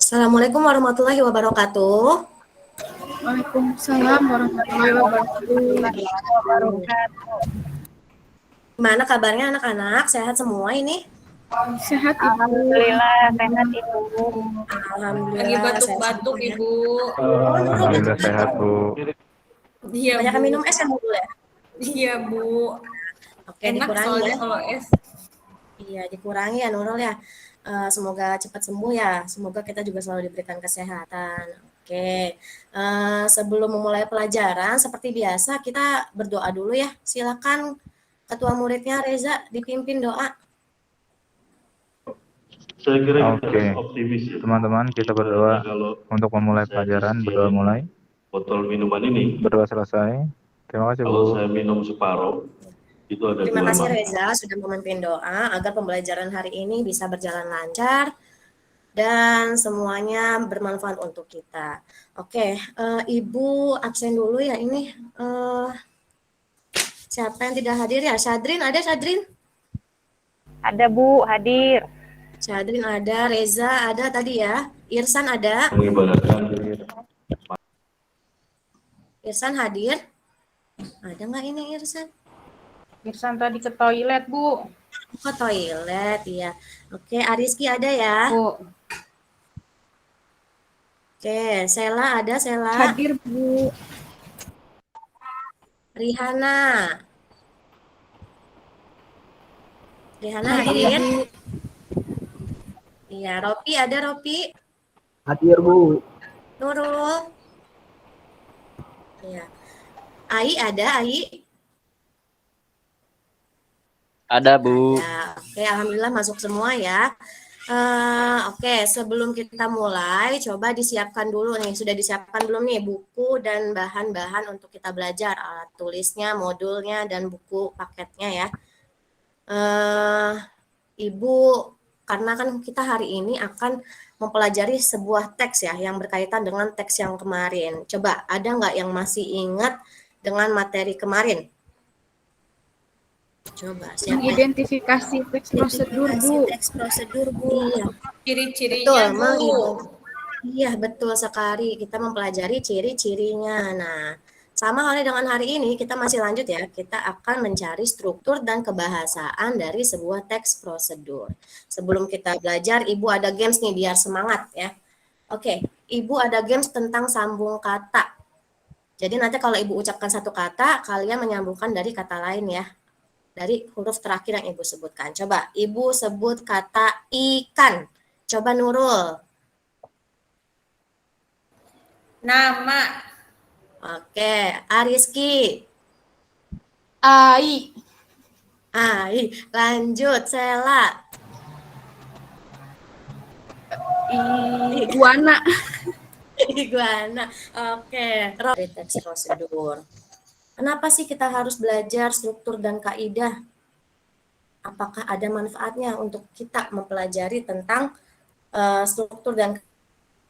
Assalamualaikum warahmatullahi wabarakatuh. Waalaikumsalam warahmatullahi wabarakatuh. Gimana kabarnya anak-anak? Sehat semua ini? Sehat Ibu. Alhamdulillah sehat Ibu. Lagi Alhamdulillah. batuk-batuk sehat Ibu. Alhamdulillah sehat Bu. Iya Banyak Bu. minum es ya dulu ya? Iya Bu. Oke, Enak dikurangi soalnya ya. kalau es. Iya, dikurangi ya Nurul ya. Semoga cepat sembuh ya. Semoga kita juga selalu diberikan kesehatan. Oke, sebelum memulai pelajaran seperti biasa kita berdoa dulu ya. Silakan ketua muridnya Reza dipimpin doa. Saya kira kita Oke. harus optimis ya. Teman-teman, kita berdoa Kalau untuk memulai saya pelajaran. isi Berdoa mulai. botol minuman ini, Berdoa selesai. Terima kasih kalau Bu. saya minum separuh, itu ada Terima dua kasih manfaat. Reza sudah memimpin doa agar pembelajaran hari ini bisa berjalan lancar dan semuanya bermanfaat untuk kita. Oke, Ibu absen dulu ya ini. Siapa yang tidak hadir ya? Syadrin ada Syadrin? Ada Bu hadir. Syadrin ada, Reza ada tadi ya. Irsan ada. Mengibaratkan Irsan hadir. Ada nggak ini Irsan? Irsan tadi ke toilet Bu. Ke toilet ya. Oke, Ariski ada ya. Bu. Oke, Sela ada, Sela. Hadir Bu. Rihana. Rihana Hadir hadir. Bu. Iya, Ropi ada, Ropi. Hadir Bu. Nurul. Iya. Ai ada, Ai. Ada Bu. Ya, oke, alhamdulillah masuk semua ya. Oke, sebelum kita mulai, coba disiapkan dulu nih. Sudah disiapkan belum nih buku dan bahan-bahan untuk kita belajar, alat tulisnya, modulnya, dan buku paketnya ya. Ibu, karena kan kita hari ini akan mempelajari sebuah teks ya yang berkaitan dengan teks yang kemarin. Coba ada nggak yang masih ingat dengan materi kemarin? Coba siapa? Mengidentifikasi teks prosedur Bu. Teks prosedur Bu. Iya. Ciri-cirinya Bu. Iya betul sekali. Kita mempelajari ciri-cirinya. Nah, sama halnya dengan hari ini kita masih lanjut ya. Kita akan mencari struktur dan kebahasaan dari sebuah teks prosedur. Sebelum kita belajar, Ibu ada games nih biar semangat ya. Oke, Ibu ada games tentang sambung kata. Jadi nanti kalau Ibu ucapkan satu kata, kalian menyambungkan dari kata lain ya. Dari huruf terakhir yang Ibu sebutkan. Coba Ibu sebut kata ikan. Coba Nurul. Nama. Oke, Ariski. Ai. Ai, lanjut Sela. Iguana. Iguana. Oke, teks prosedur. Kenapa sih kita harus belajar struktur dan kaidah? Apakah ada manfaatnya untuk kita mempelajari tentang struktur dan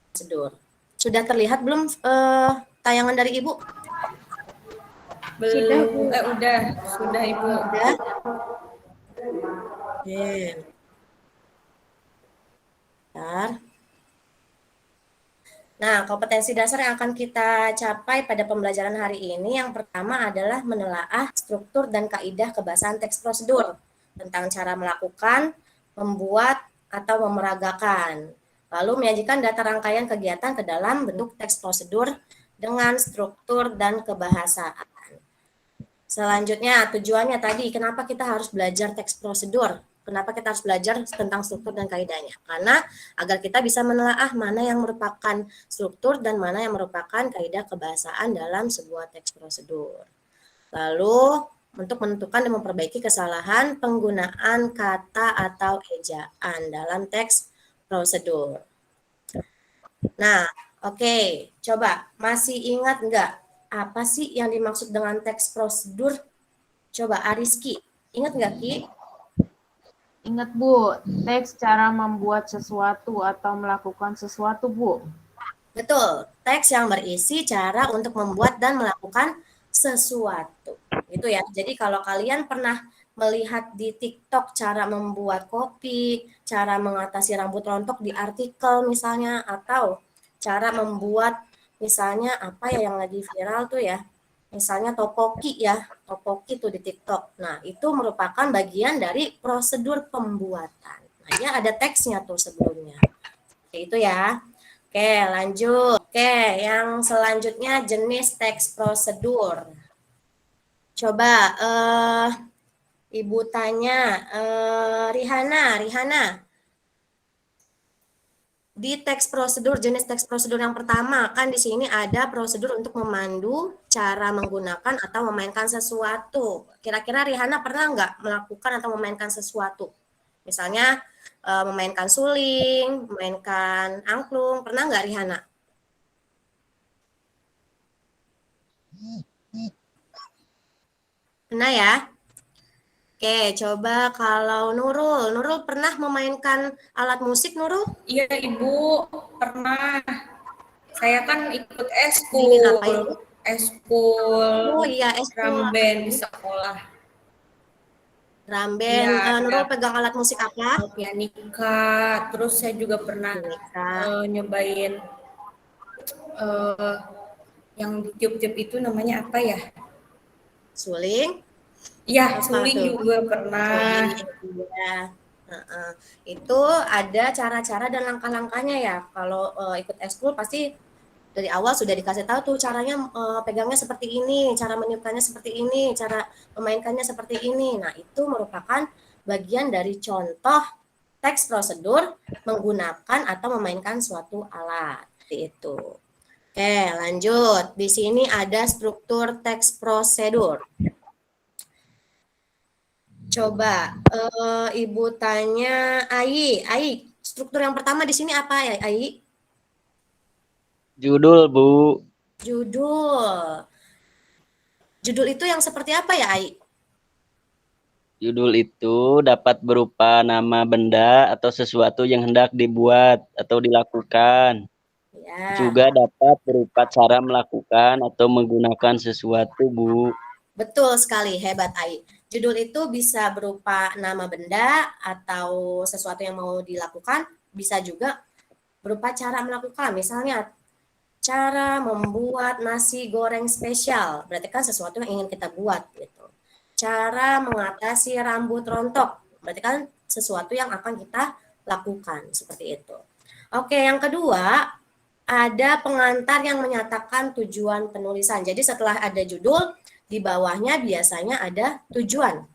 prosedur? Sudah terlihat belum tayangan dari Ibu? Belum. Sudah Ibu. Sudah. Oke. Bentar. Nah, kompetensi dasar yang akan kita capai pada pembelajaran hari ini yang pertama adalah menelaah struktur dan kaidah kebahasaan teks prosedur tentang cara melakukan, membuat, atau memeragakan. Lalu menyajikan data rangkaian kegiatan ke dalam bentuk teks prosedur dengan struktur dan kebahasaan. Selanjutnya, tujuannya tadi, kenapa kita harus belajar teks prosedur? Kenapa kita harus belajar tentang struktur dan kaidahnya? Karena agar kita bisa menelaah mana yang merupakan struktur dan mana yang merupakan kaidah kebahasaan dalam sebuah teks prosedur. Lalu, untuk menentukan dan memperbaiki kesalahan penggunaan kata atau ejaan dalam teks prosedur. Nah, oke, coba masih ingat nggak apa sih yang dimaksud dengan teks prosedur? Coba Ariski, ingat nggak Ki? Ingat Bu, teks cara membuat sesuatu atau melakukan sesuatu Bu. Betul, teks yang berisi cara untuk membuat dan melakukan sesuatu. Gitu ya. Jadi kalau kalian pernah melihat di TikTok cara membuat kopi, cara mengatasi rambut rontok di artikel misalnya, atau cara membuat misalnya apa ya yang lagi viral tuh ya, misalnya topoki ya, topoki tuh di TikTok. Nah, itu merupakan bagian dari prosedur pembuatan. Nah, ya ada teksnya tuh sebelumnya. Seperti itu ya. Oke, lanjut. Oke, yang selanjutnya jenis teks prosedur. Coba Ibu tanya Rihana. Di teks prosedur, jenis teks prosedur yang pertama, kan di sini ada prosedur untuk memandu cara menggunakan atau memainkan sesuatu. Kira-kira Rihana pernah nggak melakukan atau memainkan sesuatu? Misalnya memainkan suling, memainkan angklung, pernah nggak Rihana? Pernah ya? Oke, coba kalau Nurul pernah memainkan alat musik, Nurul? Iya Ibu, pernah. Saya kan ikut Ingin apa itu? eskul Oh iya, drum band di sekolah. Drum band. Iya, Nurul pegang alat musik apa? pianika. Terus saya juga pernah nyobain yang ditiup-tiup itu namanya apa ya? Suling. Iya, Apa suling tuh? juga pernah. Iya. Itu ada cara-cara dan langkah-langkahnya ya. Kalau ikut eskul pasti dari awal sudah dikasih tahu tuh caranya pegangnya seperti ini, cara meniupkannya seperti ini, cara memainkannya seperti ini. Nah, itu merupakan bagian dari contoh teks prosedur menggunakan atau memainkan suatu alat. Seperti itu. Oke, lanjut. Di sini ada struktur teks prosedur. Coba Ibu tanya Ai, struktur yang pertama di sini apa ya, Ai? Judul, Bu. Judul. Judul itu yang seperti apa ya, Ai? Judul itu dapat berupa nama benda atau sesuatu yang hendak dibuat atau dilakukan. Ya. Juga dapat berupa cara melakukan atau menggunakan sesuatu, Bu. Betul sekali, hebat Ai. Judul itu bisa berupa nama benda atau sesuatu yang mau dilakukan, bisa juga berupa cara melakukan. Misalnya, cara membuat nasi goreng spesial, berarti kan sesuatu yang ingin kita buat gitu. Cara mengatasi rambut rontok, berarti kan sesuatu yang akan kita lakukan, seperti itu. Oke, yang kedua, ada pengantar yang menyatakan tujuan penulisan. Jadi setelah ada judul, di bawahnya biasanya ada tujuan.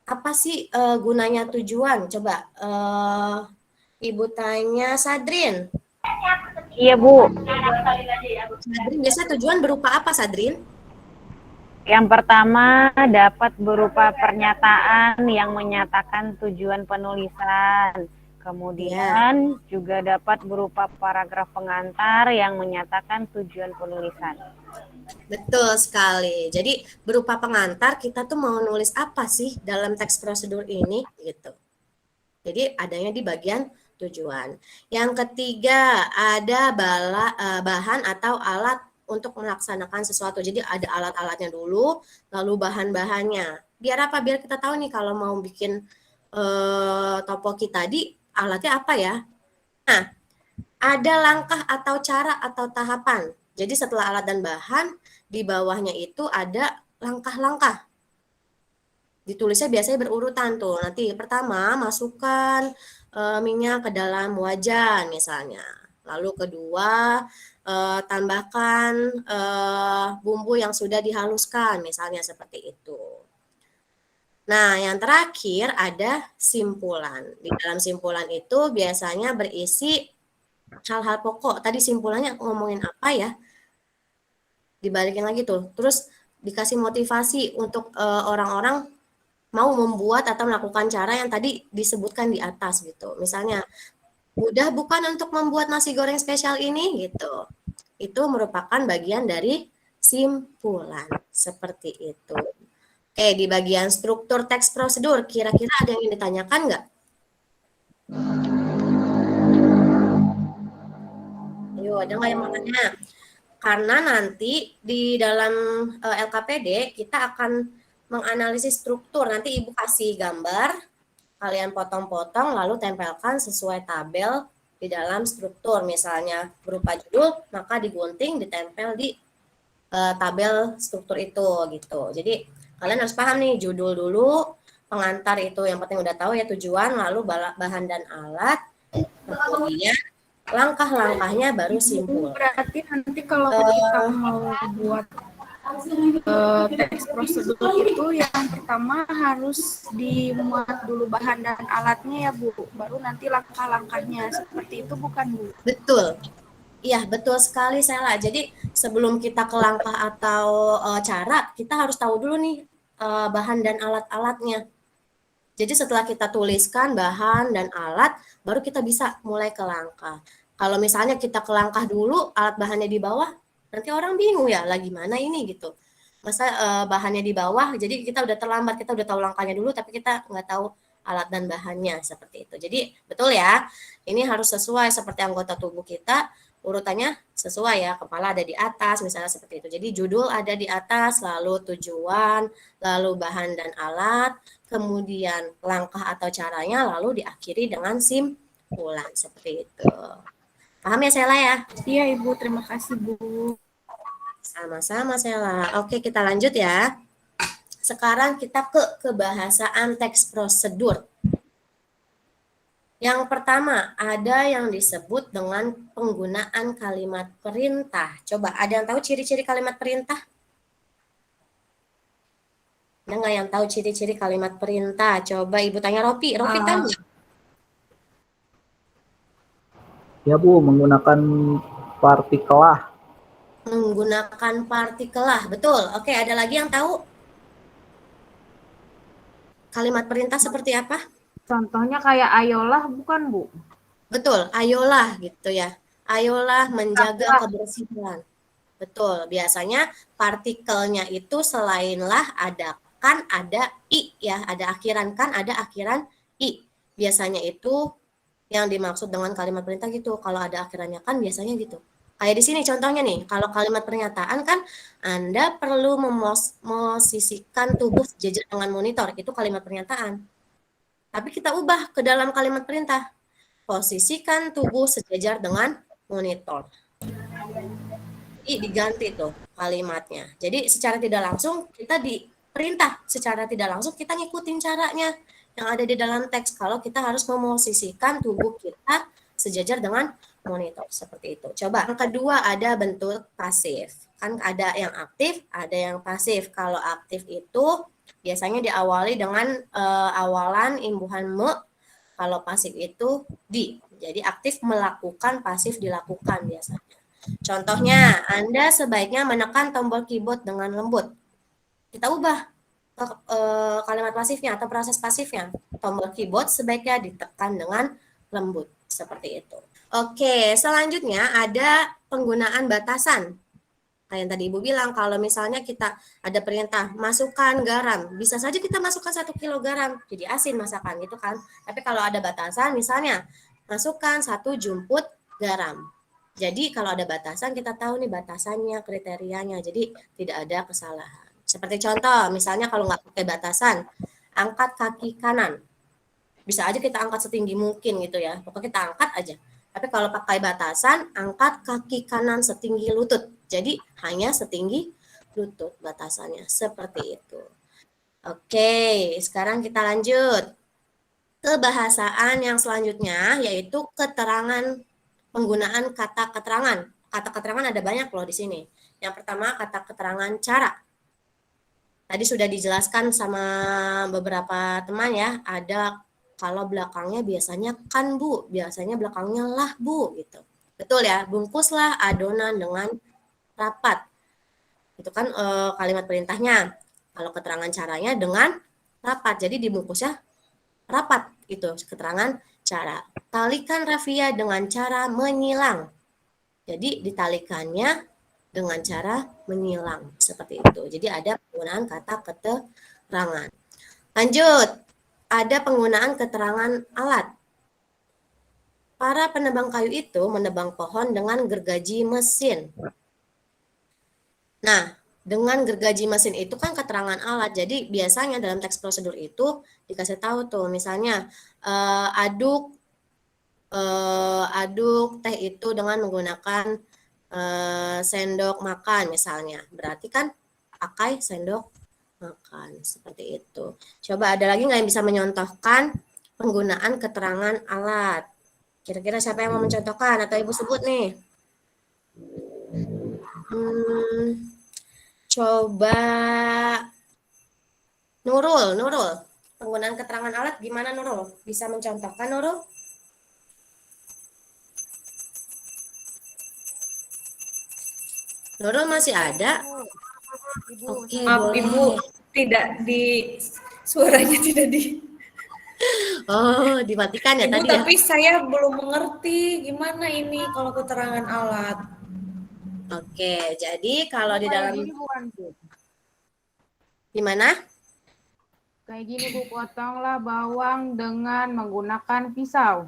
Apa sih gunanya tujuan? Coba Ibu tanya Sadrin. Iya, Bu. Sadrin, biasa tujuan berupa apa, Sadrin? Yang pertama dapat berupa pernyataan yang menyatakan tujuan penulisan. Kemudian juga dapat berupa paragraf pengantar yang menyatakan tujuan penulisan. Betul sekali. Jadi berupa pengantar kita tuh mau nulis apa sih dalam teks prosedur ini gitu. Jadi adanya di bagian tujuan. Yang ketiga ada bahan atau alat untuk melaksanakan sesuatu. Jadi ada alat-alatnya dulu, lalu bahan-bahannya. Biar apa? Biar kita tahu nih kalau mau bikin topoki tadi alatnya apa ya. Nah, ada langkah atau cara atau tahapan. Jadi setelah alat dan bahan, di bawahnya itu ada langkah-langkah. Ditulisnya biasanya berurutan tuh. Nanti pertama masukkan minyak ke dalam wajan misalnya. Lalu kedua tambahkan bumbu yang sudah dihaluskan misalnya seperti itu. Nah, yang terakhir ada simpulan. Di dalam simpulan itu biasanya berisi hal-hal pokok. Tadi simpulannya ngomongin apa ya? Dibalikin lagi tuh. Terus dikasih motivasi untuk orang-orang mau membuat atau melakukan cara yang tadi disebutkan di atas gitu. Misalnya, mudah bukan untuk membuat nasi goreng spesial ini gitu. Itu merupakan bagian dari simpulan. Seperti itu. Oke, di bagian struktur teks prosedur, kira-kira ada yang ingin ditanyakan nggak? Ayo, ada nggak yang mau tanya? Karena nanti di dalam LKPD kita akan menganalisis struktur. Nanti Ibu kasih gambar, kalian potong-potong lalu tempelkan sesuai tabel di dalam struktur. Misalnya berupa judul, maka digunting, ditempel di tabel struktur itu gitu. Jadi kalian harus paham nih, judul dulu, pengantar itu yang penting udah tahu ya, tujuan, lalu bahan dan alat, kemudian langkah-langkahnya baru simpul. Berarti nanti kalau kita mau buat teks prosedur itu yang pertama harus dimuat dulu bahan dan alatnya ya Bu, baru nanti langkah-langkahnya, seperti itu bukan Bu? Betul. Iya, betul sekali Sela. Jadi sebelum kita ke langkah atau cara, kita harus tahu dulu nih bahan dan alat-alatnya. Jadi setelah kita tuliskan bahan dan alat, baru kita bisa mulai ke langkah. Kalau misalnya kita ke langkah dulu, alat bahannya di bawah, nanti orang bingung ya, lagi mana ini gitu. Masa bahannya di bawah, jadi kita udah terlambat, kita udah tahu langkahnya dulu, tapi kita nggak tahu alat dan bahannya, seperti itu. Jadi betul ya, ini harus sesuai seperti anggota tubuh kita, urutannya sesuai ya, kepala ada di atas misalnya seperti itu. Jadi judul ada di atas, lalu tujuan, lalu bahan dan alat, kemudian langkah atau caranya, lalu diakhiri dengan simpulan seperti itu. Paham ya Sela ya? Iya Ibu, terima kasih Bu. Sama-sama Sela. Oke, kita lanjut ya. Sekarang kita ke kebahasaan teks prosedur. Yang pertama, ada yang disebut dengan penggunaan kalimat perintah. Coba, ada yang tahu ciri-ciri kalimat perintah? Ada nggak yang tahu ciri-ciri kalimat perintah? Coba Ibu tanya Ropi. Ropi tahu nggak? Ya Bu, menggunakan partikelah. Menggunakan partikelah, betul. Oke, ada lagi yang tahu? Kalimat perintah seperti apa? Contohnya kayak ayolah bukan Bu? Betul, ayolah gitu ya. Ayolah menjaga kebersihan. Betul, biasanya partikelnya itu selain lah ada kan, ada i ya, ada akhiran kan, ada akhiran i. Biasanya itu yang dimaksud dengan kalimat perintah gitu. Kalau ada akhirannya kan biasanya gitu. Kayak di sini contohnya nih, kalau kalimat pernyataan kan Anda perlu memosisikan tubuh sejajar dengan monitor, itu kalimat pernyataan. Tapi kita ubah ke dalam kalimat perintah. Posisikan tubuh sejajar dengan monitor. Diganti tuh kalimatnya. Jadi secara tidak langsung kita diperintah, secara tidak langsung kita ngikutin caranya yang ada di dalam teks. Kalau kita harus memosisikan tubuh kita sejajar dengan monitor seperti itu. Coba yang kedua ada bentuk pasif. Kan ada yang aktif, ada yang pasif. Kalau aktif itu biasanya diawali dengan awalan imbuhan me. Kalau pasif itu di. Jadi aktif melakukan, pasif dilakukan biasanya. Contohnya, Anda sebaiknya menekan tombol keyboard dengan lembut. Kita ubah kalimat pasifnya atau proses pasifnya. Tombol keyboard sebaiknya ditekan dengan lembut. Seperti itu. Oke, selanjutnya ada penggunaan batasan. Kayak yang tadi Ibu bilang, kalau misalnya kita ada perintah masukkan garam, bisa saja kita masukkan 1 kg garam, jadi asin masakan gitu kan. Tapi kalau ada batasan, misalnya masukkan 1 jumput garam. Jadi kalau ada batasan, kita tahu nih batasannya, kriterianya, jadi tidak ada kesalahan. Seperti contoh, misalnya kalau nggak pakai batasan, angkat kaki kanan. Bisa aja kita angkat setinggi mungkin gitu ya, pokoknya kita angkat aja. Tapi kalau pakai batasan, angkat kaki kanan setinggi lutut. Jadi hanya setinggi lutut batasannya. Seperti itu. Oke, sekarang kita lanjut ke bahasaan yang selanjutnya, yaitu keterangan, penggunaan kata keterangan. Kata keterangan ada banyak loh di sini. Yang pertama kata keterangan cara. Tadi sudah dijelaskan sama beberapa teman ya, ada kalau belakangnya biasanya kan Bu, biasanya belakangnya lah Bu gitu. Betul ya, bungkuslah adonan dengan rapat. Itu kan kalimat perintahnya. Kalau keterangan caranya dengan rapat. Jadi dibungkusnya rapat itu keterangan cara. Talikan rafia dengan cara menyilang. Jadi ditalikannya dengan cara menyilang seperti itu. Jadi ada penggunaan kata keterangan. Lanjut. Ada penggunaan keterangan alat. Para penebang kayu itu menebang pohon dengan gergaji mesin. Nah, dengan gergaji mesin itu kan keterangan alat. Jadi biasanya dalam teks prosedur itu dikasih tahu tuh, misalnya aduk teh itu dengan menggunakan sendok makan misalnya. Berarti kan pakai sendok makan seperti itu. Coba ada lagi nggak yang bisa menyontohkan penggunaan keterangan alat? Kira-kira siapa yang mau mencontohkan atau Ibu sebut nih? Coba Nurul. Penggunaan keterangan alat gimana Nurul? Bisa mencontohkan Nurul? Nurul masih ada? Oke, Maaf boleh. Ibu, suaranya tidak di. Oh, dimatikan ya Ibu, tadi ya? tapi saya belum mengerti gimana ini kalau keterangan alat. Oke, jadi kalau di dalam Kayak gini bukan, Bu? gimana? Kayak gini, Bu, potonglah bawang dengan menggunakan pisau.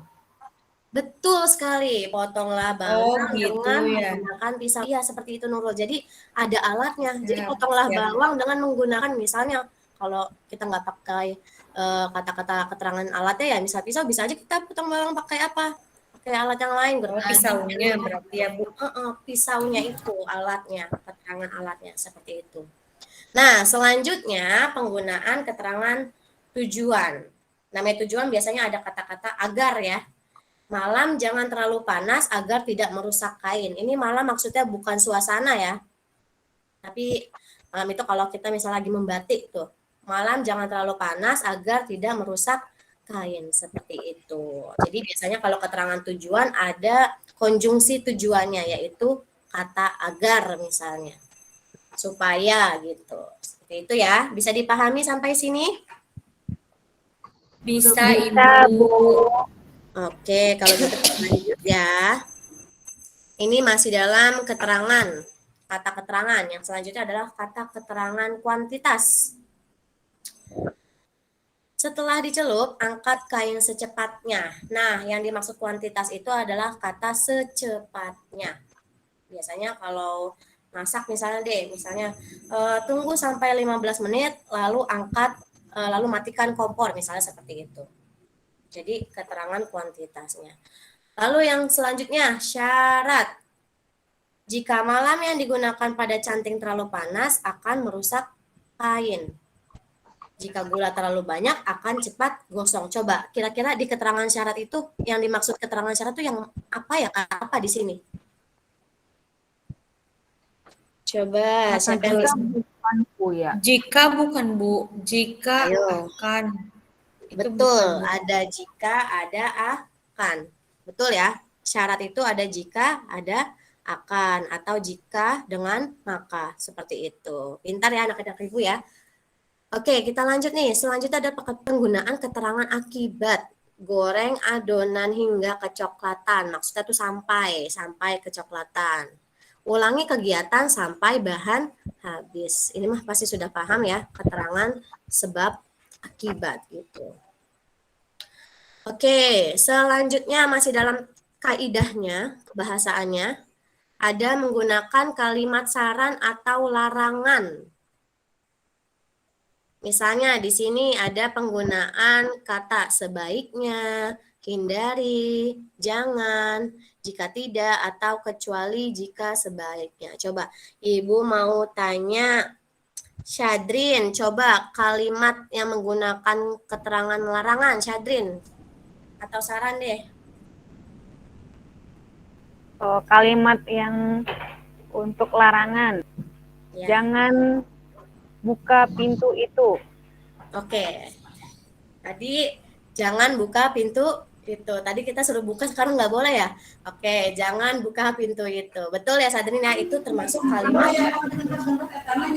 Betul sekali, potonglah Oh, bawang gitu dengan ya. menggunakan pisau. Iya, seperti itu Nurul. Jadi ada alatnya. Jadi Siap, potonglah siap. bawang dengan menggunakan misalnya kalau kita nggak pakai kata-kata keterangan alatnya ya, misal pisau bisa aja kita potong bawang pakai apa? Pakai alat yang lain, Oh, gergaji. pisaunya berarti ya Bu. Pisaunya itu alatnya, keterangan alatnya seperti itu. Nah, selanjutnya penggunaan keterangan tujuan. Namanya tujuan biasanya ada kata-kata agar ya. Malam jangan terlalu panas agar tidak merusak kain. Ini malam maksudnya bukan suasana ya. Tapi malam itu kalau kita misalnya lagi membatik tuh. Malam jangan terlalu panas agar tidak merusak kain. Seperti itu. Jadi biasanya kalau keterangan tujuan ada konjungsi tujuannya yaitu kata agar misalnya. Supaya gitu. Seperti itu ya. Bisa dipahami sampai sini? Bisa Bisa, Ibu. Bu. Oke, kalau gitu lanjut ya. Ini masih dalam keterangan, kata keterangan. Yang selanjutnya adalah kata keterangan kuantitas. Setelah dicelup, angkat kain secepatnya. Nah, yang dimaksud kuantitas itu adalah kata secepatnya. Biasanya kalau masak misalnya tunggu sampai 15 menit, lalu lalu matikan kompor, misalnya seperti itu. Jadi keterangan kuantitasnya. Lalu yang selanjutnya, syarat. Jika malam yang digunakan pada canting terlalu panas akan merusak kain. Jika gula terlalu banyak akan cepat gosong. Coba kira-kira di keterangan syarat itu yang dimaksud keterangan syarat itu yang apa ya? Apa di sini? Coba siapa yang bisa? Bukan, Bu, ya. Jika bukan Bu, jika Ayo. akan. Itu Betul, bukan. ada jika, ada akan. Betul ya? Syarat itu ada jika, ada akan, atau jika dengan maka. Seperti itu. Pintar ya anak-anak Ibu ya. Oke, kita lanjut nih. Selanjutnya ada penggunaan keterangan akibat. Goreng adonan hingga kecoklatan. Maksudnya tuh sampai kecoklatan. Ulangi kegiatan sampai bahan habis. Ini mah pasti sudah paham ya, keterangan sebab akibat gitu. Oke, selanjutnya masih dalam kaidahnya, kebahasaannya, ada menggunakan kalimat saran atau larangan. Misalnya di sini ada penggunaan kata sebaiknya, hindari, jangan, jika tidak, atau kecuali jika sebaiknya. Coba Ibu mau tanya Syadrin, coba kalimat yang menggunakan keterangan larangan, Syadrin. Atau saran deh. Oh, kalimat yang untuk larangan. Ya. Jangan buka pintu itu. Oke. Tadi jangan buka pintu itu. Tadi kita suruh buka, sekarang nggak boleh ya? Oke, jangan buka pintu itu. Betul ya Sadrin ya, itu termasuk kalimat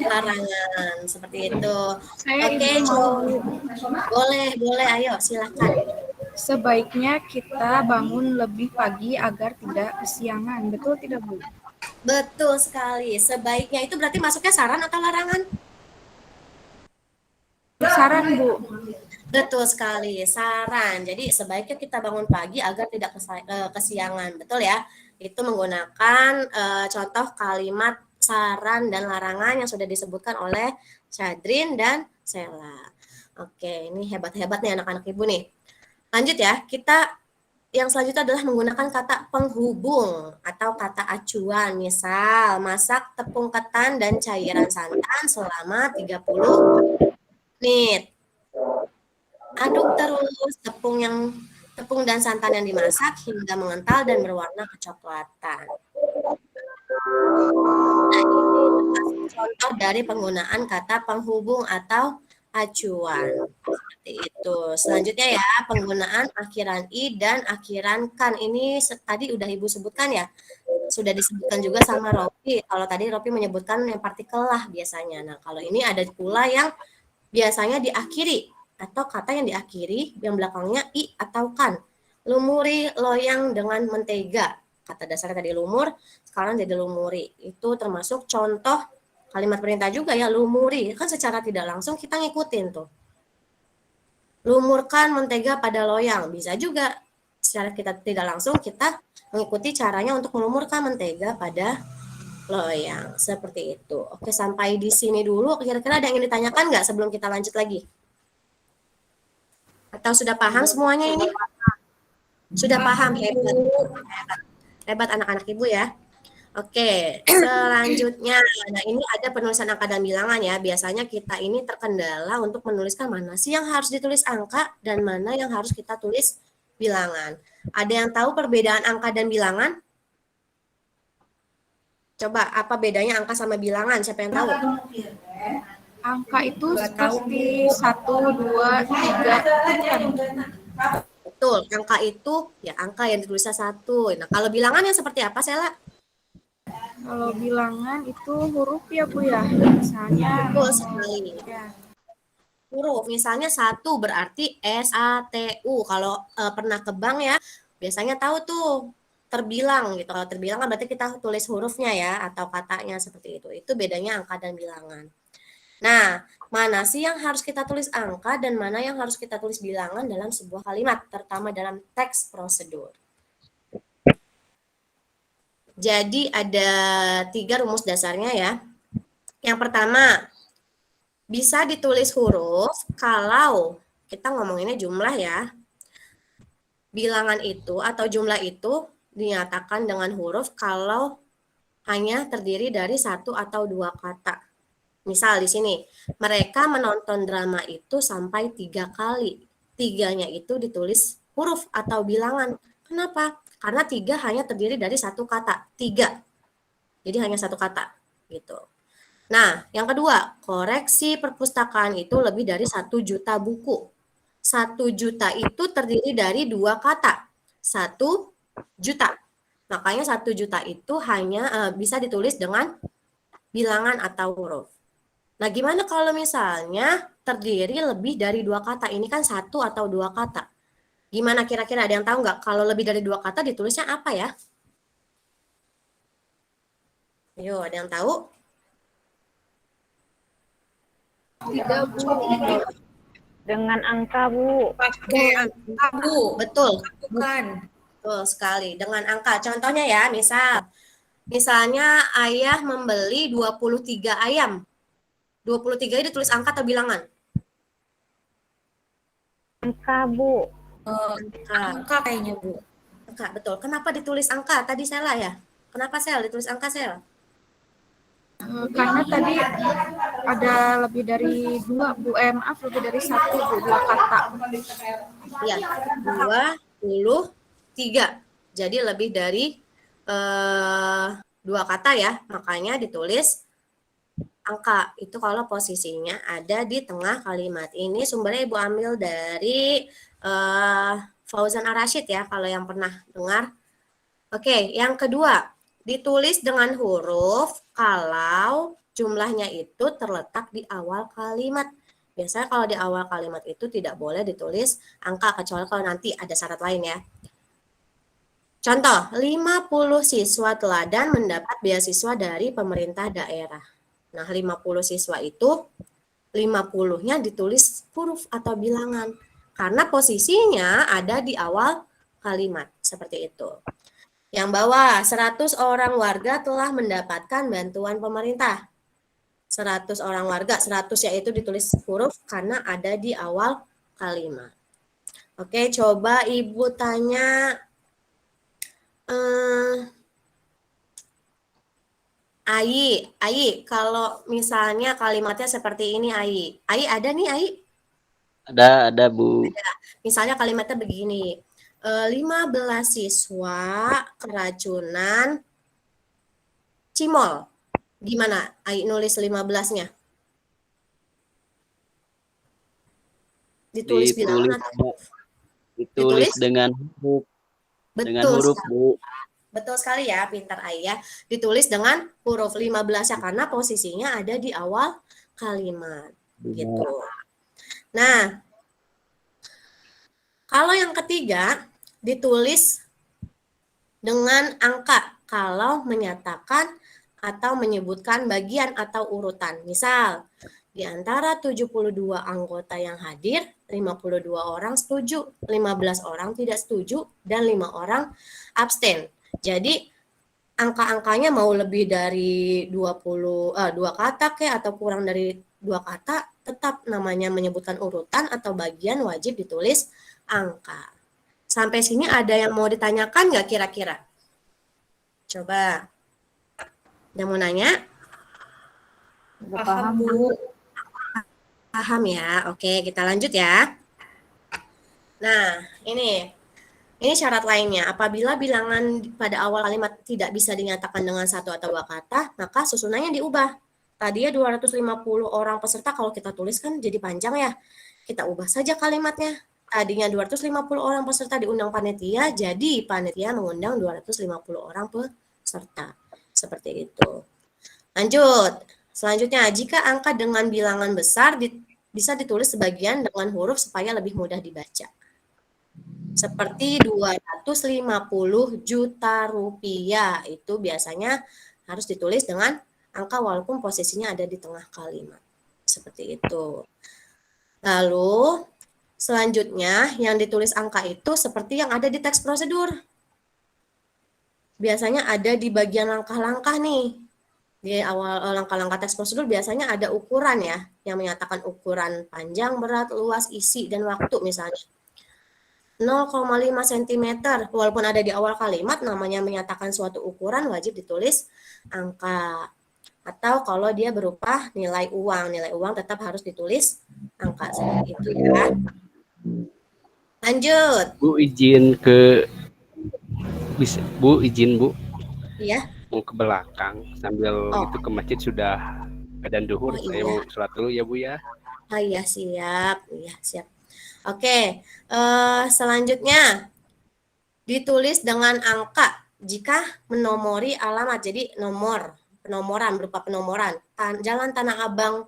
larangan. Seperti itu. Oke, boleh, ayo silakan. Sebaiknya kita bangun lebih pagi agar tidak kesiangan. Betul tidak, Bu? Betul sekali. Sebaiknya itu berarti masuknya saran atau larangan? Saran, Bu. Betul sekali, saran. Jadi sebaiknya kita bangun pagi agar tidak kesiangan. Betul ya? Itu menggunakan contoh kalimat saran dan larangan yang sudah disebutkan oleh Syadrin dan Sela. Oke, ini hebat-hebat nih anak-anak ibu nih. Lanjut ya, kita yang selanjutnya adalah menggunakan kata penghubung atau kata acuan. Misal, masak tepung ketan dan cairan santan selama 30 menit. Aduk terus tepung dan santan yang dimasak hingga mengental dan berwarna kecoklatan. Nah, ini contoh dari penggunaan kata penghubung atau acuan. Seperti itu. Selanjutnya ya, penggunaan akhiran i dan akhiran kan. Ini tadi udah Ibu sebutkan ya. Sudah disebutkan juga sama Ropi. Kalau tadi Ropi menyebutkan yang partikel lah biasanya. Nah, kalau ini ada pula yang biasanya diakhiri atau kata yang diakhiri yang belakangnya i atau kan. Lumuri loyang dengan mentega. Kata dasarnya tadi lumur, sekarang jadi lumuri. Itu termasuk contoh kalimat perintah juga ya, lumuri. Kan secara tidak langsung kita ngikutin tuh. Lumurkan mentega pada loyang. Bisa juga secara kita tidak langsung kita mengikuti caranya untuk melumurkan mentega pada loyang. Seperti itu. Oke, sampai di sini dulu. Kira-kira ada yang ingin ditanyakan nggak sebelum kita lanjut lagi? Atau sudah paham semuanya ini? Sudah paham, hebat. Hebat anak-anak ibu ya. Oke, selanjutnya, nah ini ada penulisan angka dan bilangan ya. Biasanya kita ini terkendala untuk menuliskan mana sih yang harus ditulis angka dan mana yang harus kita tulis bilangan. Ada yang tahu perbedaan angka dan bilangan? Coba, apa bedanya angka sama bilangan? Siapa yang tahu? Angka itu seperti 1, 2, 3. Betul, angka itu ya angka yang ditulisnya 1. Nah, kalau bilangan yang seperti apa, Sela? Kalau bilangan itu huruf ya Bu ya. Misalnya Betul sekali. ya. Huruf, misalnya 1 berarti S-A-T-U. Kalau pernah ke bank ya, biasanya tahu tuh terbilang gitu. Kalau terbilang kan berarti kita tulis hurufnya ya, atau katanya seperti itu. Itu bedanya angka dan bilangan. Nah, mana sih yang harus kita tulis angka dan mana yang harus kita tulis bilangan dalam sebuah kalimat, terutama dalam teks prosedur. Jadi ada 3 rumus dasarnya ya. Yang pertama, bisa ditulis huruf kalau kita ngomonginnya jumlah ya. Bilangan itu atau jumlah itu dinyatakan dengan huruf kalau hanya terdiri dari 1 atau 2 kata. Misal di sini, mereka menonton drama itu sampai 3 kali. 3-nya itu ditulis huruf atau bilangan. Kenapa? Karena 3 hanya terdiri dari 1 kata. 3. Jadi hanya 1 kata. Gitu. Nah, yang kedua, koreksi perpustakaan itu lebih dari 1 juta buku. 1 juta itu terdiri dari 2 kata. 1 juta. Makanya 1 juta itu hanya bisa ditulis dengan bilangan atau huruf. Nah, gimana kalau misalnya terdiri lebih dari 2 kata? Ini kan 1 atau 2 kata. Gimana kira-kira, ada yang tahu nggak? Kalau lebih dari 2 kata ditulisnya apa ya? Ayo, ada yang tahu? Tidak Bu. Dengan angka, Bu. Pakai angka, Bu. Betul. Bukan. Betul sekali. Dengan angka. Contohnya ya, misalnya ayah membeli 23 ayam. 23 ini ditulis angka atau bilangan? Angka, Bu. Angka kayaknya, Bu. Angka, betul. Kenapa ditulis angka? Tadi Sela ya? Kenapa Sel ditulis angka, Sel? Karena tadi ada lebih dari 2 Bu. Maaf, lebih dari 1 Bu, 2 kata. Iya, 23. Jadi lebih dari 2 kata ya. Makanya ditulis angka. Itu kalau posisinya ada di tengah kalimat. Ini sumbernya Ibu ambil dari Fauzan Ar-Rasyid ya, kalau yang pernah dengar. Oke, yang kedua, ditulis dengan huruf kalau jumlahnya itu terletak di awal kalimat. Biasanya kalau di awal kalimat itu tidak boleh ditulis angka, kecuali kalau nanti ada syarat lain ya. Contoh, 50 siswa teladan mendapat beasiswa dari pemerintah daerah. Nah, 50 siswa itu 50-nya ditulis huruf atau bilangan. Karena posisinya ada di awal kalimat. Seperti itu. Yang bawah, 100 orang warga telah mendapatkan bantuan pemerintah. 100 orang warga, 100 yaitu ditulis huruf karena ada di awal kalimat. Oke, coba Ibu tanya Ai, kalau misalnya kalimatnya seperti ini Ai ada nih Ai? Ada Bu. Misalnya kalimatnya begini, 15 siswa keracunan cimol. Gimana Ai nulis 15-nya? Ditulis bilangan atau Ditulis dengan huruf. Dengan huruf Bu. Betul sekali ya, pintar Ai ya. Ditulis dengan huruf 15 ya karena posisinya ada di awal kalimat. Gitu. Nah, kalau yang ketiga ditulis dengan angka kalau menyatakan atau menyebutkan bagian atau urutan. Misal, di antara 72 anggota yang hadir, 52 orang setuju, 15 orang tidak setuju, dan 5 orang abstain. Jadi angka-angkanya mau lebih dari 2 kata atau kurang dari 2 kata, tetap namanya menyebutkan urutan atau bagian wajib ditulis angka. Sampai sini ada yang mau ditanyakan nggak kira-kira? Coba. Ada mau nanya? Paham Bu. Paham ya? Oke, kita lanjut ya. Nah, ini syarat lainnya. Apabila bilangan pada awal kalimat tidak bisa dinyatakan dengan 1 atau 2 kata, maka susunannya diubah. Tadinya 250 orang peserta, kalau kita tulis kan jadi panjang ya. Kita ubah saja kalimatnya. Tadinya 250 orang peserta diundang panitia, jadi panitia mengundang 250 orang peserta. Seperti itu. Lanjut. Selanjutnya, jika angka dengan bilangan besar bisa ditulis sebagian dengan huruf supaya lebih mudah dibaca. Seperti 250 juta rupiah, itu biasanya harus ditulis dengan angka walaupun posisinya ada di tengah kalimat. Seperti itu. Lalu, selanjutnya yang ditulis angka itu seperti yang ada di teks prosedur. Biasanya ada di bagian langkah-langkah nih. Di awal langkah-langkah teks prosedur biasanya ada ukuran ya, yang menyatakan ukuran panjang, berat, luas, isi, dan waktu misalnya. 0,5 cm, walaupun ada di awal kalimat, namanya menyatakan suatu ukuran wajib ditulis angka. Atau kalau dia berupa nilai uang tetap harus ditulis angka seperti itu ya. Lanjut. Bu izin ke Bu. Iya. Mau ke belakang sambil itu ke masjid sudah adzan duhur. Saya mau sholat dulu ya Bu ya. Oh iya siap. Iya siap. Oke, selanjutnya ditulis dengan angka jika menomori alamat. Jadi penomoran berupa penomoran. Jalan Tanah Abang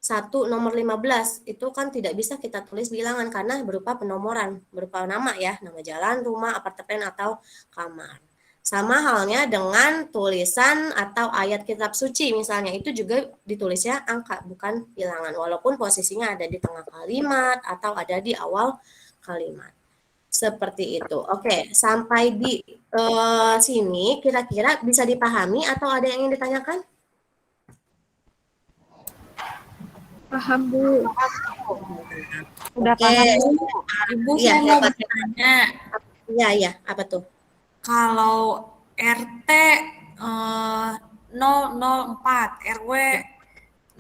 1 nomor 15 itu kan tidak bisa kita tulis bilangan karena berupa penomoran, berupa nama ya, nama jalan, rumah, apartemen atau kamar. Sama halnya dengan tulisan atau ayat kitab suci misalnya, itu juga ditulisnya angka bukan bilangan walaupun posisinya ada di tengah kalimat atau ada di awal kalimat. Seperti itu. Oke, sampai di sini kira-kira bisa dipahami atau ada yang ingin ditanyakan? Paham Bu. Udah Oke. paham Bu. Ibu Iya, saya mau bertanya, Iya, apa tuh? kalau RT 004, RW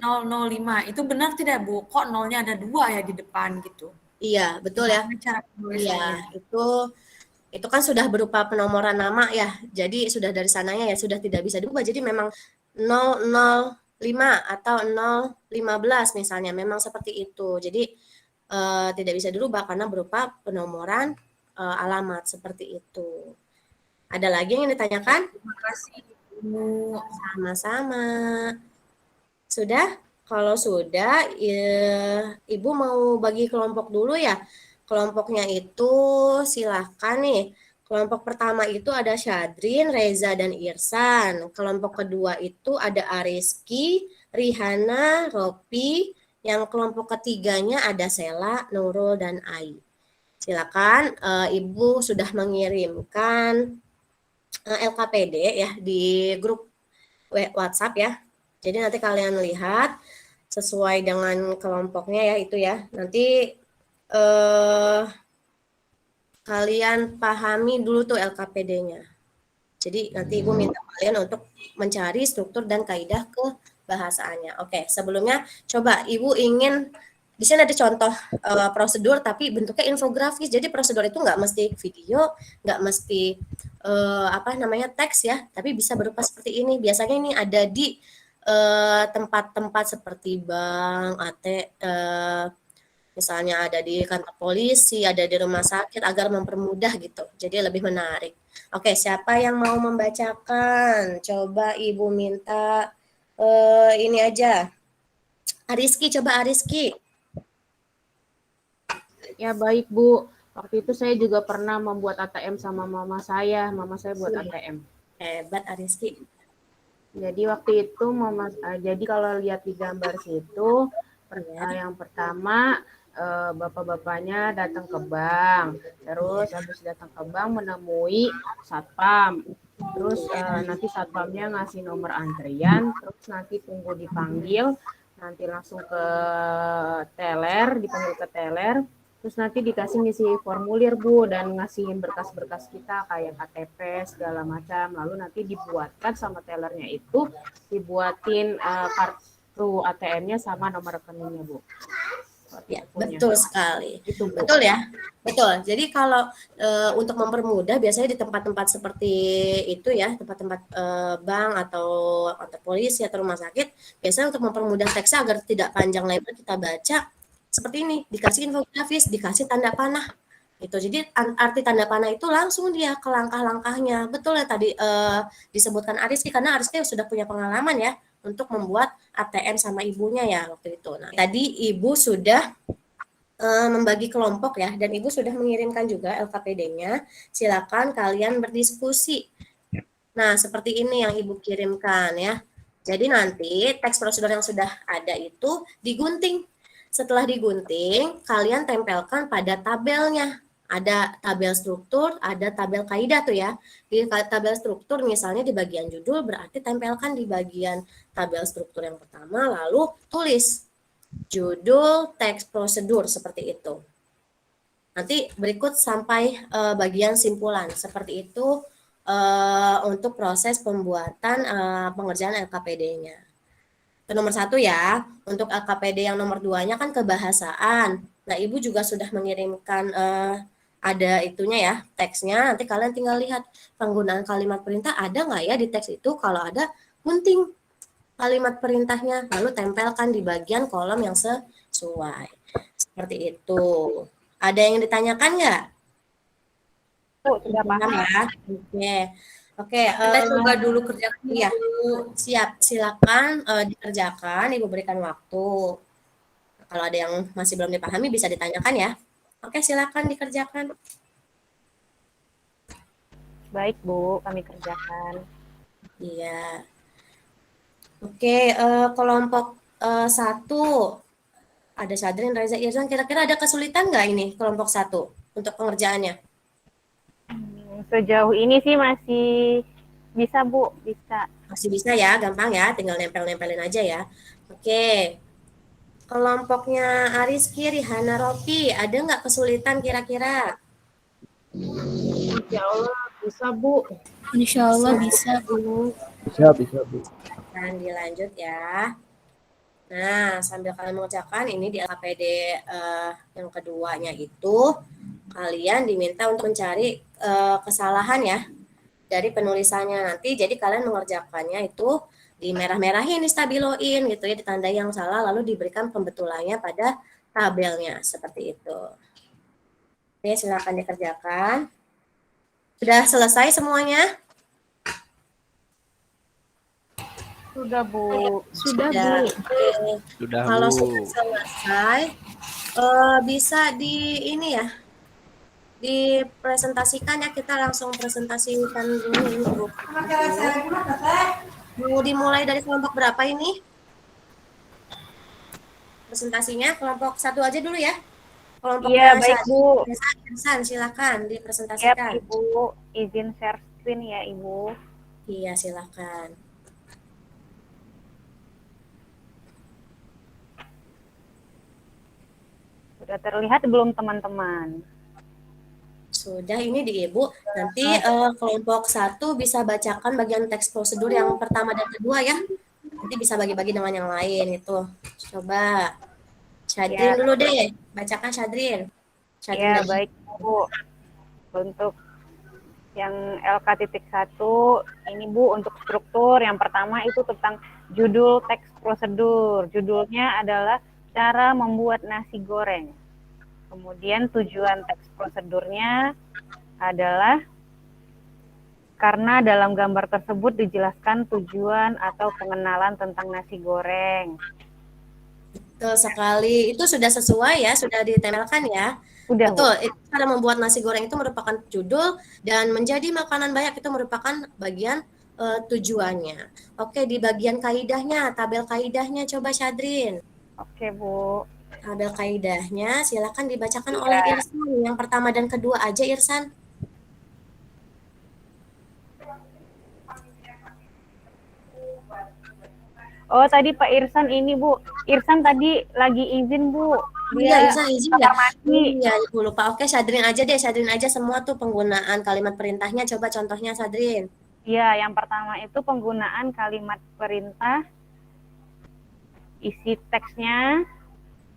005, itu benar tidak Bu? Kok nolnya ada 2 ya di depan gitu? Iya, betul ya. Gimana cara penulisannya? Iya, itu kan sudah berupa penomoran nama ya. Jadi sudah dari sananya ya sudah tidak bisa diubah. Jadi memang 005 atau 015 misalnya memang seperti itu. Jadi tidak bisa dirubah karena berupa penomoran alamat seperti itu. Ada lagi yang ditanyakan? Terima kasih Bu. Sama-sama. Sudah? Kalau sudah, Ibu mau bagi kelompok dulu ya. Kelompoknya itu silahkan nih. Kelompok pertama itu ada Syadrin, Reza, dan Irsan. Kelompok kedua itu ada Ariski, Rihana, Ropi. Yang kelompok ketiganya ada Sela, Nurul, dan Ai. Silakan, Ibu sudah mengirimkan LKPD ya di grup WhatsApp ya. Jadi nanti kalian lihat sesuai dengan kelompoknya ya itu ya. Nanti kalian pahami dulu tuh LKPD-nya. Jadi nanti Ibu minta kalian untuk mencari struktur dan kaidah kebahasaannya. Oke, sebelumnya coba Ibu ingin di sini ada contoh prosedur tapi bentuknya infografis. Jadi prosedur itu nggak mesti video, nggak mesti teks ya, tapi bisa berupa seperti ini. Biasanya ini ada di tempat-tempat seperti bank, misalnya ada di kantor polisi, ada di rumah sakit agar mempermudah gitu. Jadi lebih menarik. Oke, siapa yang mau membacakan? Coba Ibu minta ini aja. Ariski, coba Ariski. Ya baik Bu. Waktu itu saya juga pernah membuat ATM sama mama saya. Mama saya buat ATM. Hebat Ariski. Jadi waktu itu jadi kalau lihat di gambar situ, yang pertama bapak-bapaknya datang ke bank, terus habis datang ke bank menemui satpam, terus nanti satpamnya ngasih nomor antrian, terus nanti tunggu dipanggil, nanti langsung ke teller, dipanggil ke teller, terus nanti dikasih ngisi formulir Bu dan ngasihin berkas-berkas kita kayak KTP segala macam, lalu nanti dibuatkan sama tellernya itu dibuatin kartu ATM-nya sama nomor rekeningnya Bu. Ya, betul sekali. Itu, Bu. Betul ya, betul. Jadi kalau untuk mempermudah biasanya di tempat-tempat seperti itu ya, tempat-tempat bank atau polisi atau rumah sakit, biasanya untuk mempermudah teksnya agar tidak panjang lebar kita baca seperti ini, dikasih infografis, dikasih tanda panah. Gitu. Jadi arti tanda panah itu langsung dia ke langkah-langkahnya. Betul ya tadi disebutkan Ariski karena Ariski sudah punya pengalaman ya untuk membuat ATM sama ibunya ya waktu itu. Nah, tadi Ibu sudah membagi kelompok ya, dan Ibu sudah mengirimkan juga LKPD-nya. Silakan kalian berdiskusi. Nah, seperti ini yang Ibu kirimkan ya. Jadi nanti teks prosedur yang sudah ada itu digunting. Setelah digunting, kalian tempelkan pada tabelnya. Ada tabel struktur, ada tabel kaidah tuh ya. Di tabel struktur misalnya di bagian judul berarti tempelkan di bagian tabel struktur yang pertama, lalu tulis judul teks prosedur seperti itu. Nanti berikut sampai bagian simpulan seperti itu untuk proses pembuatan pengerjaan LKPD-nya. Itu nomor 1 ya. Untuk LKPD yang nomor 2-nya kan kebahasaan. Nah, Ibu juga sudah mengirimkan ada itunya ya, teksnya. Nanti kalian tinggal lihat penggunaan kalimat perintah ada nggak ya di teks itu. Kalau ada, gunting kalimat perintahnya, lalu tempelkan di bagian kolom yang sesuai. Seperti itu. Ada yang ditanyakan nggak? Sudah paham ya. Oke. Kita coba dulu kerjakan. Iya, siap. Silakan dikerjakan. Ibu berikan waktu. Kalau ada yang masih belum dipahami bisa ditanyakan ya. Oke, silakan dikerjakan. Baik, Bu, kami kerjakan. Iya. Oke, kelompok 1 ada Sadrin, Reza, Irzan. Kira-kira ada kesulitan nggak ini kelompok 1 untuk pengerjaannya? Sejauh ini sih masih bisa, Bu, bisa. Masih bisa ya, gampang ya, tinggal nempel-nempelin aja ya. Oke. Kelompoknya Ariski, Rihana, Rofi, ada nggak kesulitan kira-kira? Insya Allah bisa Bu. Insya Allah bisa Bu. Bisa, Bu. Dan dilanjut ya. Nah, sambil kalian mengerjakan ini di LKPD yang keduanya itu, kalian diminta untuk mencari kesalahan ya dari penulisannya nanti. Jadi kalian mengerjakannya itu di merah-merahin, di stabiloin gitu ya, ditandai yang salah lalu diberikan pembetulannya pada tabelnya seperti itu. Oke, silakan dikerjakan. Sudah selesai semuanya? Sudah, Bu. Sudah Bu. Oke. Sudah, Kalau Bu. sudah selesai, bisa di ini ya, dipresentasikan ya, kita langsung presentasikan dulu ini Bu. Mau dimulai dari kelompok berapa ini? Presentasinya kelompok 1 aja dulu ya. Kelompoknya Iya, baik, Bu. Irsan, silakan Siap, dipresentasikan. Ibu. Izin share screen ya, Ibu. Iya, silakan. Sudah terlihat belum teman-teman? Sudah, ini di Ibu. Nanti kelompok 1 bisa bacakan bagian teks prosedur yang pertama dan kedua ya. Nanti bisa bagi-bagi dengan yang lain itu. Coba. Syadrin Ya. dulu deh. Bacakan Syadrin. Syadrin Ya, dan baik Bu. Untuk yang LK.1 ini Bu, untuk struktur yang pertama itu tentang judul teks prosedur. Judulnya adalah cara membuat nasi goreng. Kemudian tujuan teks prosedurnya adalah karena dalam gambar tersebut dijelaskan tujuan atau pengenalan tentang nasi goreng. Betul sekali. Itu sudah sesuai ya, sudah ditempelkan ya. Sudah, Betul, itu cara membuat nasi goreng itu merupakan judul dan menjadi makanan banyak itu merupakan bagian tujuannya. Oke, di bagian kaidahnya, tabel kaidahnya coba Syadrin. Oke, Bu. Tabel kaidahnya silakan dibacakan Ya. oleh Irsan. Yang pertama dan kedua aja Irsan. Oh, tadi Pak Irsan ini, Bu. Irsan tadi lagi izin, Bu. Iya, Irsan izin ya. mati. Iya, Ibu lupa. Oke, Syadrin aja deh, Syadrin aja semua tuh penggunaan kalimat perintahnya. Coba contohnya Syadrin. Iya, yang pertama itu penggunaan kalimat perintah. Isi teksnya,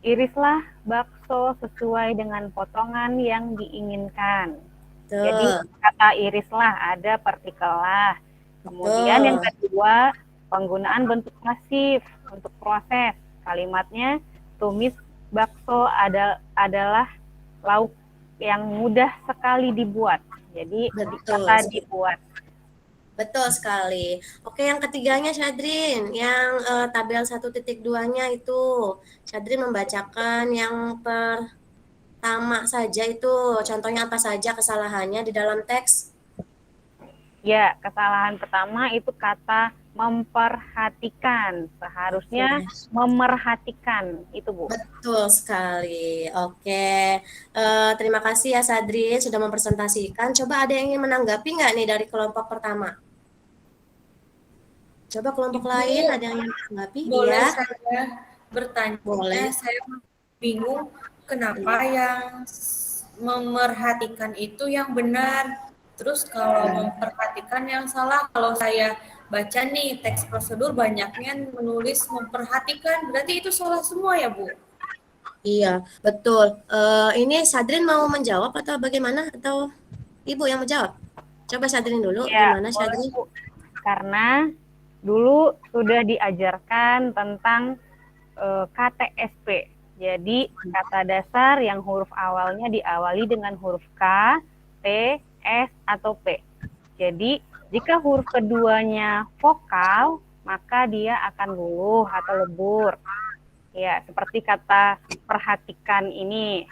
irislah bakso sesuai dengan potongan yang diinginkan. Tuh. Jadi kata irislah ada partikel lah. Kemudian yang kedua, penggunaan bentuk pasif untuk proses. Kalimatnya, tumis bakso adalah lauk yang mudah sekali dibuat. Jadi Betul. kata dibuat. Betul sekali. Oke, yang ketiganya Syadrin, yang tabel 1.2-nya itu. Syadrin membacakan yang pertama saja itu. Contohnya apa saja kesalahannya di dalam teks? Ya, kesalahan pertama itu kata memperhatikan. Seharusnya memerhatikan, itu Bu. Betul sekali. Oke, terima kasih ya Syadrin sudah mempresentasikan. Coba ada yang ingin menanggapi nggak nih dari kelompok pertama? Coba kelompok lain ada yang ingin menanggapi? Boleh Ya. saya bertanya? Boleh. Saya bingung kenapa yang memerhatikan itu yang benar. Terus kalau memperhatikan yang salah. Kalau saya baca nih teks prosedur banyaknya menulis memperhatikan, berarti itu salah semua ya Bu? Iya, betul. Ini Syadrin mau menjawab atau bagaimana? Atau Ibu yang menjawab? Coba Syadrin dulu, Ya, gimana Syadrin? Bu. Karena dulu sudah diajarkan tentang KTSP. Jadi kata dasar yang huruf awalnya diawali dengan huruf K, T, S, atau P. Jadi jika huruf keduanya vokal, maka dia akan luluh atau lebur. Ya, seperti kata perhatikan ini.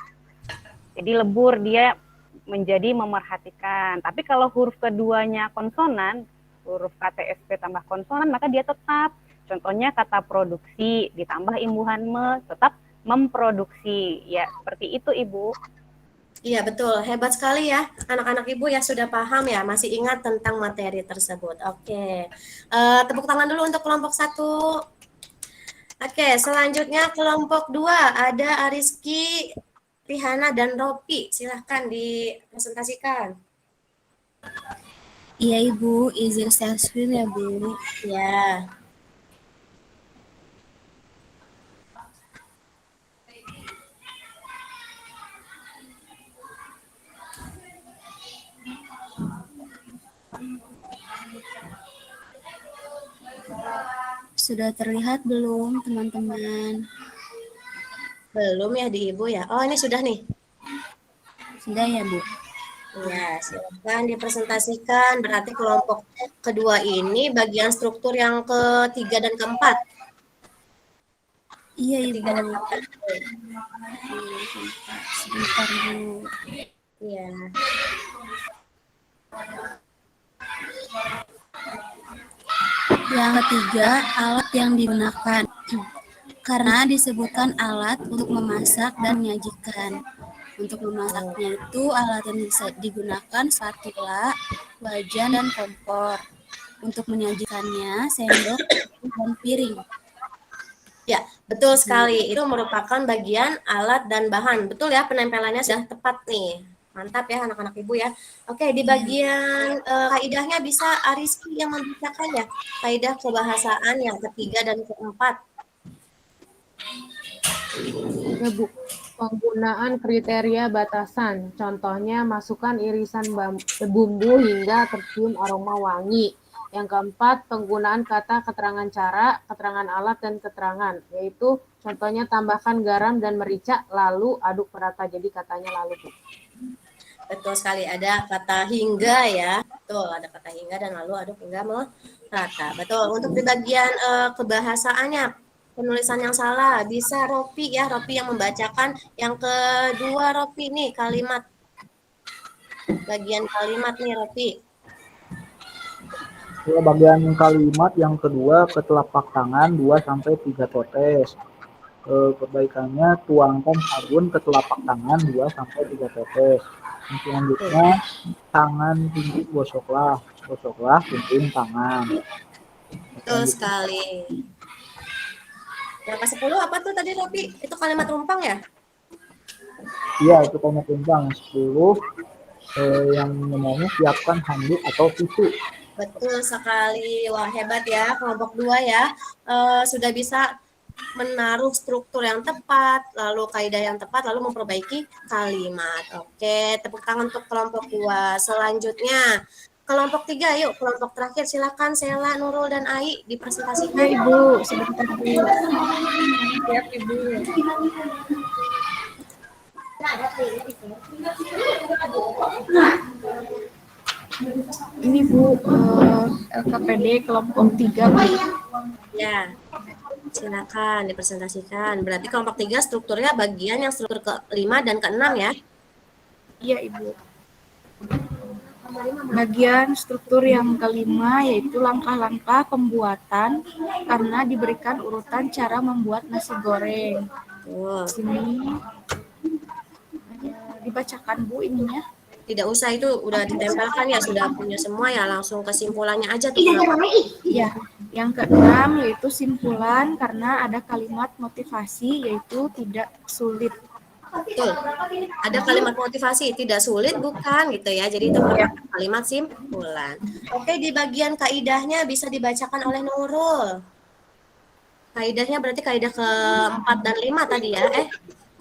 Jadi lebur dia menjadi memerhatikan. Tapi kalau huruf keduanya konsonan, huruf KTSP tambah konsonan, maka dia tetap. Contohnya kata produksi ditambah imbuhan me, tetap memproduksi. Ya, seperti itu Ibu. Iya, betul. Hebat sekali ya anak-anak Ibu ya, sudah paham ya, masih ingat tentang materi tersebut. Oke. Tepuk tangan dulu untuk kelompok 1. Oke, selanjutnya kelompok 2 ada Ariski, Rihana, dan Ropi. Silahkan dipresentasikan. Iya Ibu, izin share screen ya Bu. Ya. Sudah terlihat belum teman-teman? Belum ya di Ibu ya? Oh, ini sudah nih. Sudah ya Bu? Ya, silakan dipresentasikan. Berarti kelompok kedua ini bagian struktur yang ketiga dan keempat. Iya Ibu. Ketiga dan keempat. Sebentar Bu. Iya. Yang ketiga, alat yang digunakan. Karena disebutkan alat untuk memasak dan menyajikan. Untuk memasaknya itu alat yang bisa digunakan spatula, wajan, dan kompor. Untuk menyajikannya, sendok, dan piring. Ya, betul sekali. Itu merupakan bagian alat dan bahan. Betul ya, penempelannya sudah tepat nih. Mantap ya anak-anak Ibu ya. Oke, di bagian kaidahnya bisa Ariski yang membacakan ya. Kaidah kebahasaan yang ketiga dan keempat. Ya, Bu. Penggunaan kriteria batasan. Contohnya, masukkan irisan bumbu hingga tercium aroma wangi. Yang keempat, penggunaan kata keterangan cara, keterangan alat, dan keterangan. Yaitu, contohnya tambahkan garam dan merica, lalu aduk merata. Jadi katanya lalu, Bu. Betul sekali, ada kata hingga ya. Betul, ada kata hingga dan lalu aduk hingga merata. Betul, untuk di bagian kebahasaannya, penulisan yang salah bisa Ropi ya, Ropi yang membacakan. Yang kedua Ropi nih kalimat, bagian kalimat nih Ropi. Bagian kalimat yang kedua, ke telapak tangan 2-3 tetes. Perbaikannya, tuangkan sabun ke telapak tangan 2-3 tetes. Yang selanjutnya, tangan tinggi gosoklah gunting tangan. Betul sekali. Yang ke-10 apa tuh tadi Ropi? Itu kalimat rumpang ya? Iya, itu kalimat rumpang. 10, yang namanya siapkan handuk atau tisu. Betul sekali. Wah, hebat ya kelompok 2 ya. Sudah bisa menaruh struktur yang tepat, lalu kaidah yang tepat, lalu memperbaiki kalimat. Oke, tepuk tangan untuk kelompok 2. Selanjutnya, kelompok 3, yuk. Kelompok terakhir, silakan Sela, Nurul, dan Ai dipresentasikan. Ya, Ibu, sebentar dulu. Siap, Ibu. Ini Bu, LKPD kelompok 3, Bu. Ya, silakan dipresentasikan. Berarti kelompok 3 strukturnya bagian yang struktur ke-5 dan ke-6 ya? Iya, Ibu. Bagian struktur yang kelima yaitu langkah-langkah pembuatan karena diberikan urutan cara membuat nasi goreng. Sini dibacakan Bu ininya. Tidak usah, itu udah ditempelkan ya, sudah punya semua ya, langsung kesimpulannya aja tuh. Iya, yang ke-6 yaitu simpulan karena ada kalimat motivasi yaitu tidak sulit. Betul. Ada kalimat motivasi, tidak sulit bukan gitu ya. Jadi itu merupakan kalimat simpulan. Oke, di bagian kaidahnya bisa dibacakan oleh Nurul. Kaidahnya berarti kaidah ke-4 dan 5 tadi ya.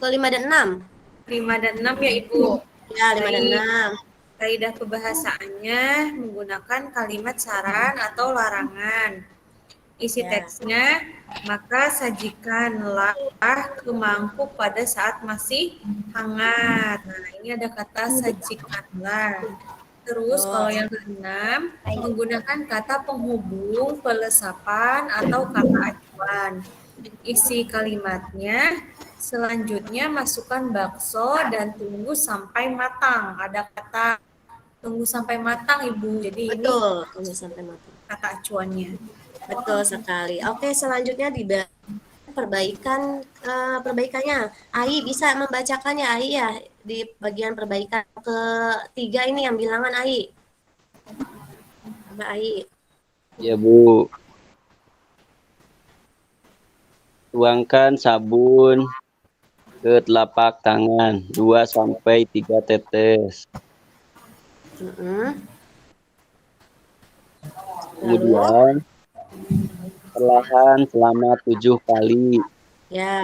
Ke-5 dan 6. 5 dan 6 ya Ibu. Ya, 5 dan 6. Kaidah kebahasaannya menggunakan kalimat saran atau larangan. Isi teksnya, maka sajikanlah ke mangkuk pada saat masih hangat. Nah, ini ada kata sajikanlah. Terus kalau yang keenam, menggunakan kata penghubung, pelesapan, atau kata acuan. Isi kalimatnya, selanjutnya masukkan bakso dan tunggu sampai matang. Ada kata tunggu sampai matang, Ibu. Jadi betul, tunggu sampai matang. Kata acuannya. Betul sekali. Oke, selanjutnya di perbaikannya. Ai bisa membacakannya, Ai ya, di bagian perbaikan ke-3 ini yang bilangan Ai. Mbak Ai. Ya, Bu. Tuangkan sabun ke telapak tangan 2-3 tetes. Kemudian perlahan selama 7 kali.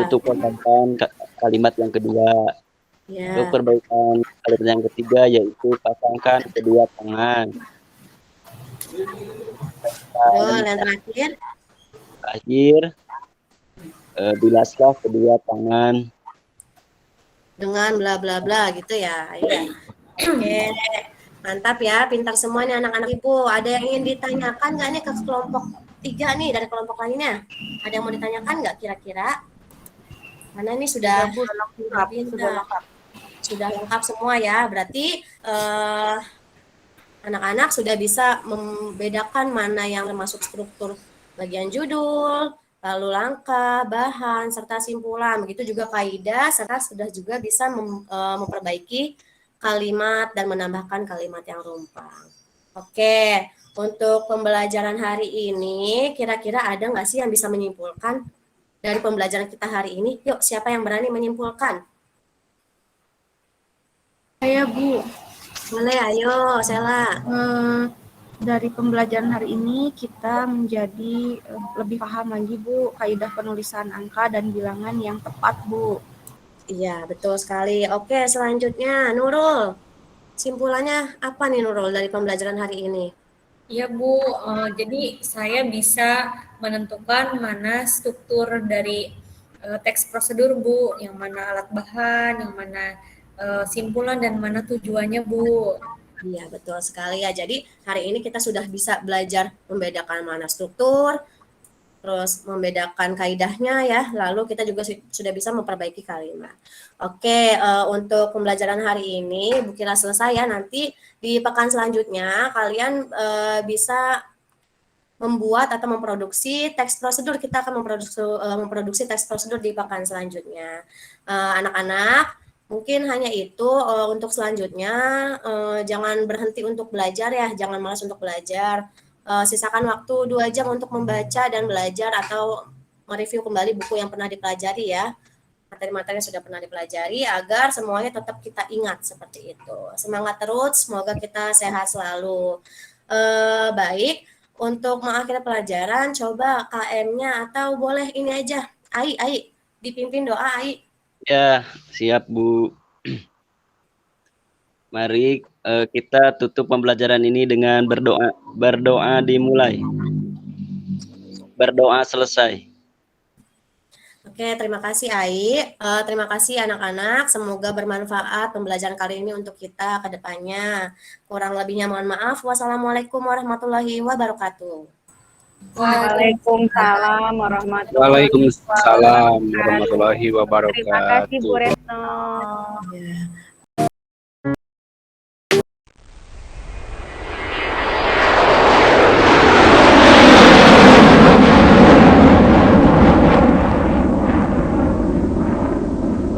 Tutup perbaikan kalimat yang kedua. Untuk perbaikan kalimat yang ketiga yaitu pasangkan kedua tangan. Yang terakhir. Bilaslah kedua tangan dengan bla bla bla gitu ya. Iya. Oke. Mantap ya, pintar semua nih anak-anak Ibu. Ada yang ingin ditanyakan nggak nih ke kelompok 3 nih dari kelompok lainnya? Ada yang mau ditanyakan nggak kira-kira? Karena ini sudah lengkap semua ya. Berarti anak-anak sudah bisa membedakan mana yang termasuk struktur bagian judul, lalu langkah, bahan, serta simpulan. Begitu juga kaidah, serta sudah juga bisa memperbaiki kalimat dan menambahkan kalimat yang rumpang. Oke, untuk pembelajaran hari ini, kira-kira ada nggak sih yang bisa menyimpulkan dari pembelajaran kita hari ini? Yuk, siapa yang berani menyimpulkan? Saya Bu, Boleh, ayo, Sela. dari pembelajaran hari ini kita menjadi lebih paham lagi Bu kaidah penulisan angka dan bilangan yang tepat Bu. Iya, betul sekali. Oke, selanjutnya Nurul. Simpulannya apa nih Nurul dari pembelajaran hari ini? Iya Bu, jadi saya bisa menentukan mana struktur dari teks prosedur Bu, yang mana alat bahan, yang mana simpulan dan mana tujuannya Bu. Iya, betul sekali ya. Jadi hari ini kita sudah bisa belajar membedakan mana struktur, terus membedakan kaidahnya ya, lalu kita juga sudah bisa memperbaiki kalimat. Oke, untuk pembelajaran hari ini Bu Kira selesai ya. Nanti di pekan selanjutnya kalian bisa membuat atau memproduksi teks prosedur. Kita akan memproduksi teks prosedur di pekan selanjutnya. Anak-anak, mungkin hanya itu. Untuk selanjutnya jangan berhenti untuk belajar ya, jangan malas untuk belajar. Sisakan waktu 2 jam untuk membaca dan belajar atau mereview kembali buku yang pernah dipelajari ya, materi-materi yang sudah pernah dipelajari, agar semuanya tetap kita ingat seperti itu. Semangat terus, semoga kita sehat selalu. Baik, untuk mengakhiri pelajaran, coba KM-nya atau boleh ini aja, Ai, dipimpin doa Ai. Ya, siap Bu. Mari kita tutup pembelajaran ini dengan berdoa. Berdoa dimulai. Berdoa selesai. Oke, terima kasih Ai. Terima kasih anak-anak. Semoga bermanfaat pembelajaran kali ini untuk kita ke depannya. Kurang lebihnya mohon maaf. Wassalamualaikum warahmatullahi wabarakatuh. Waalaikumsalam warahmatullahi Waalaikumsalam warahmatullahi wabarakatuh. Terima kasih Bu Retno. Ya.